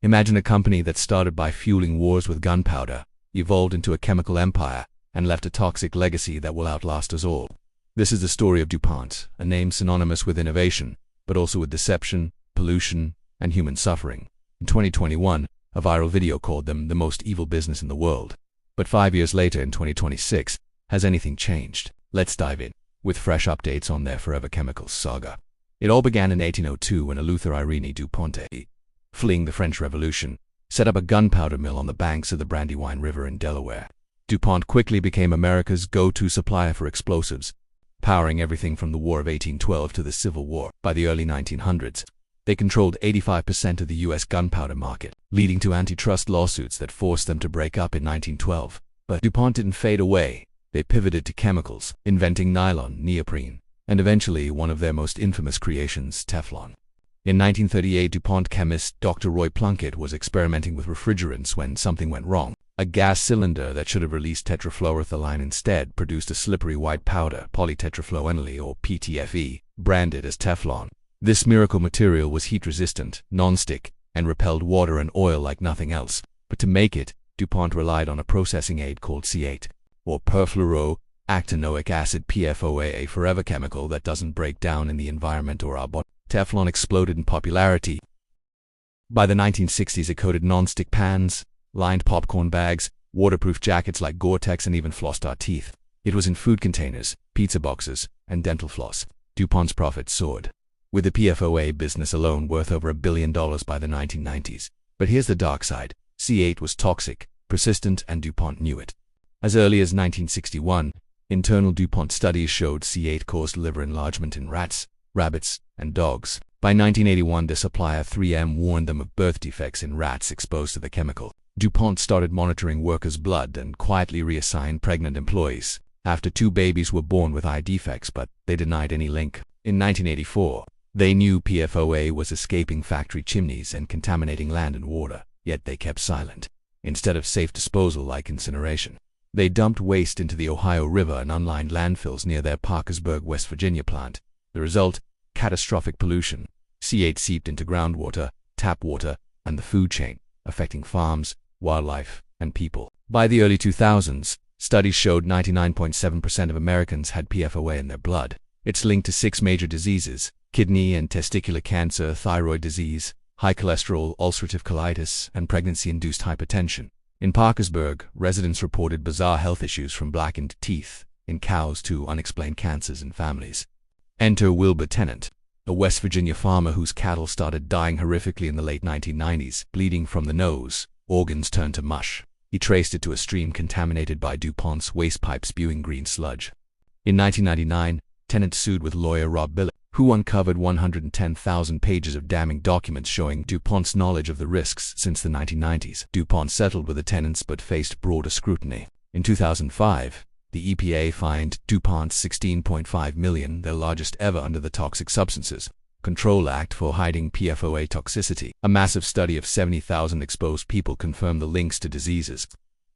Imagine a company that started by fueling wars with gunpowder, evolved into a chemical empire, and left a toxic legacy that will outlast us all. This is the story of DuPont, a name synonymous with innovation, but also with deception, pollution, and human suffering. In 2021, a viral video called them the most evil business in the world. But 5 years later, in 2026, has anything changed? Let's dive in, with fresh updates on their forever chemicals saga. It all began in 1802 when Luther Irene DuPont, fleeing the French Revolution, set up a gunpowder mill on the banks of the Brandywine River in Delaware. DuPont quickly became America's go-to supplier for explosives, powering everything from the War of 1812 to the Civil War. By the early 1900s, they controlled 85% of the U.S. gunpowder market, leading to antitrust lawsuits that forced them to break up in 1912. But DuPont didn't fade away. They pivoted to chemicals, inventing nylon, neoprene, and eventually one of their most infamous creations, Teflon. In 1938, DuPont chemist Dr. Roy Plunkett was experimenting with refrigerants when something went wrong. A gas cylinder that should have released tetrafluoroethylene instead produced a slippery white powder, polytetrafluoroethylene or PTFE, branded as Teflon. This miracle material was heat-resistant, non-stick, and repelled water and oil like nothing else. But to make it, DuPont relied on a processing aid called C8, or perfluoroactinoic acid PFOA, a forever chemical that doesn't break down in the environment or our body. Teflon exploded in popularity. By the 1960s, it coated non-stick pans, lined popcorn bags, waterproof jackets like Gore-Tex, and even flossed our teeth. It was in food containers, pizza boxes, and dental floss. DuPont's profits soared, with the PFOA business alone worth over $1 billion by the 1990s. But here's the dark side. C8 was toxic, persistent, and DuPont knew it. As early as 1961, internal DuPont studies showed C8 caused liver enlargement in rats, rabbits, and dogs. By 1981, the supplier 3M warned them of birth defects in rats exposed to the chemical. DuPont started monitoring workers' blood and quietly reassigned pregnant employees after 2 babies were born with eye defects, but they denied any link. In 1984, they knew PFOA was escaping factory chimneys and contaminating land and water, yet they kept silent. Instead of safe disposal like incineration, they dumped waste into the Ohio River and unlined landfills near their Parkersburg, West Virginia plant. The result? Catastrophic pollution. C8 seeped into groundwater, tap water, and the food chain, affecting farms, wildlife, and people. By the early 2000s, studies showed 99.7% of Americans had PFOA in their blood. It's linked to 6 major diseases: kidney and testicular cancer, thyroid disease, high cholesterol, ulcerative colitis, and pregnancy-induced hypertension. In Parkersburg, residents reported bizarre health issues from blackened teeth in cows to unexplained cancers in families. Enter Wilbur Tennant, a West Virginia farmer whose cattle started dying horrifically in the late 1990s, bleeding from the nose, organs turned to mush. He traced it to a stream contaminated by DuPont's waste pipe spewing green sludge. In 1999, Tennant sued with lawyer Rob Bilott, who uncovered 110,000 pages of damning documents showing DuPont's knowledge of the risks since the 1990s. DuPont settled with the tenants but faced broader scrutiny. In 2005, the EPA fined DuPont $16.5 million, their largest ever under the Toxic Substances Control Act, for hiding PFOA toxicity. A massive study of 70,000 exposed people confirmed the links to diseases.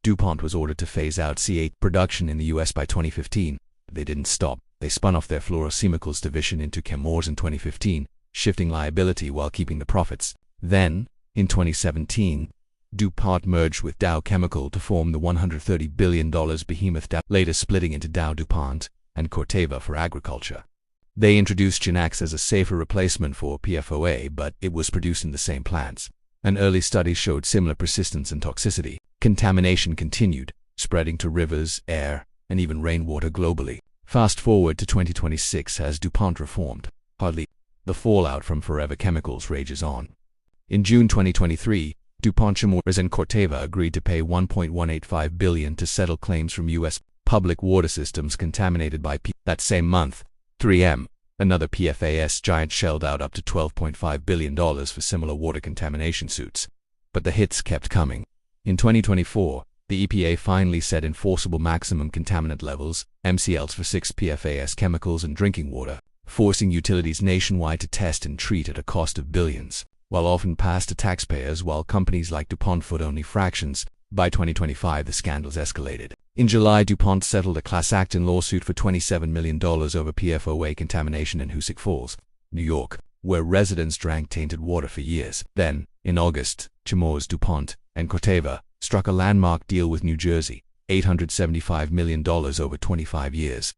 DuPont was ordered to phase out C8 production in the U.S. by 2015. They didn't stop. They spun off their fluorochemicals division into Chemours in 2015, shifting liability while keeping the profits. Then, in 2017, DuPont merged with Dow Chemical to form the $130 billion behemoth Dow, later splitting into Dow DuPont and Corteva for agriculture. They introduced GenX as a safer replacement for PFOA, but it was produced in the same plants. An early study showed similar persistence and toxicity. Contamination continued, spreading to rivers, air, and even rainwater globally. Fast forward to 2026, has DuPont reformed? Hardly. The fallout from forever chemicals rages on. In June 2023, DuPont, Chemours, and Corteva agreed to pay $1.185 billion to settle claims from U.S. public water systems contaminated by PFAS. That same month, 3M, another PFAS giant, shelled out up to $12.5 billion for similar water contamination suits. But the hits kept coming. In 2024, the EPA finally set enforceable maximum contaminant levels, MCLs, for 6 PFAS chemicals in drinking water, forcing utilities nationwide to test and treat at a cost of billions, while often passed to taxpayers, while companies like DuPont foot only fractions. By 2025, the scandals escalated. In July, DuPont settled a class action lawsuit for $27 million over PFOA contamination in Hoosick Falls, New York, where residents drank tainted water for years. Then, In August, Chemours, DuPont, and Corteva struck a landmark deal with New Jersey, $875 million over 25 years.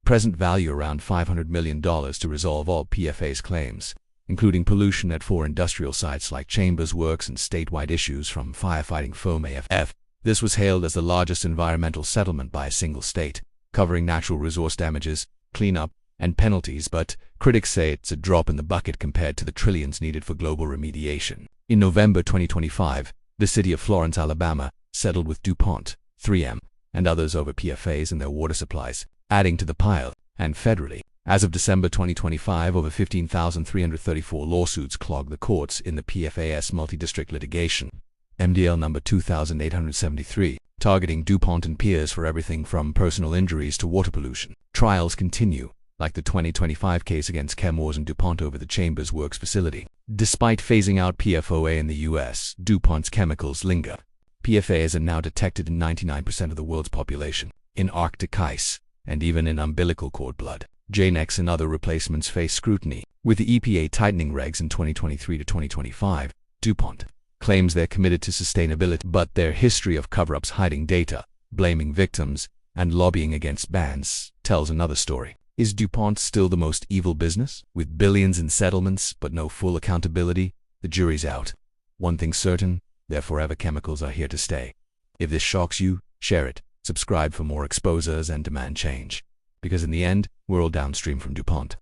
Present value around $500 million to resolve all PFAS claims, including pollution at 4 industrial sites like Chambers Works and statewide issues from firefighting foam AFF. This was hailed as the largest environmental settlement by a single state, covering natural resource damages, cleanup, and penalties, but critics say it's a drop in the bucket compared to the trillions needed for global remediation. In November 2025, the city of Florence, Alabama, settled with DuPont, 3M, and others over PFAS in their water supplies, adding to the pile, and federally. As of December 2025, over 15,334 lawsuits clogged the courts in the PFAS multi-district litigation, MDL number 2873, targeting DuPont and peers for everything from personal injuries to water pollution. Trials continue, like the 2025 case against Chemours and DuPont over the Chambers Works facility. Despite phasing out PFOA in the U.S., DuPont's chemicals linger. PFAS are now detected in 99% of the world's population, in Arctic ice, and even in umbilical cord blood. GenX and other replacements face scrutiny. With the EPA tightening regs in 2023 to 2025, DuPont claims they're committed to sustainability, but their history of cover-ups, hiding data, blaming victims, and lobbying against bans tells another story. Is DuPont still the most evil business? With billions in settlements but no full accountability, the jury's out. One thing's certain, their forever chemicals are here to stay. If this shocks you, share it, subscribe for more exposures, and demand change. Because in the end, we're all downstream from DuPont.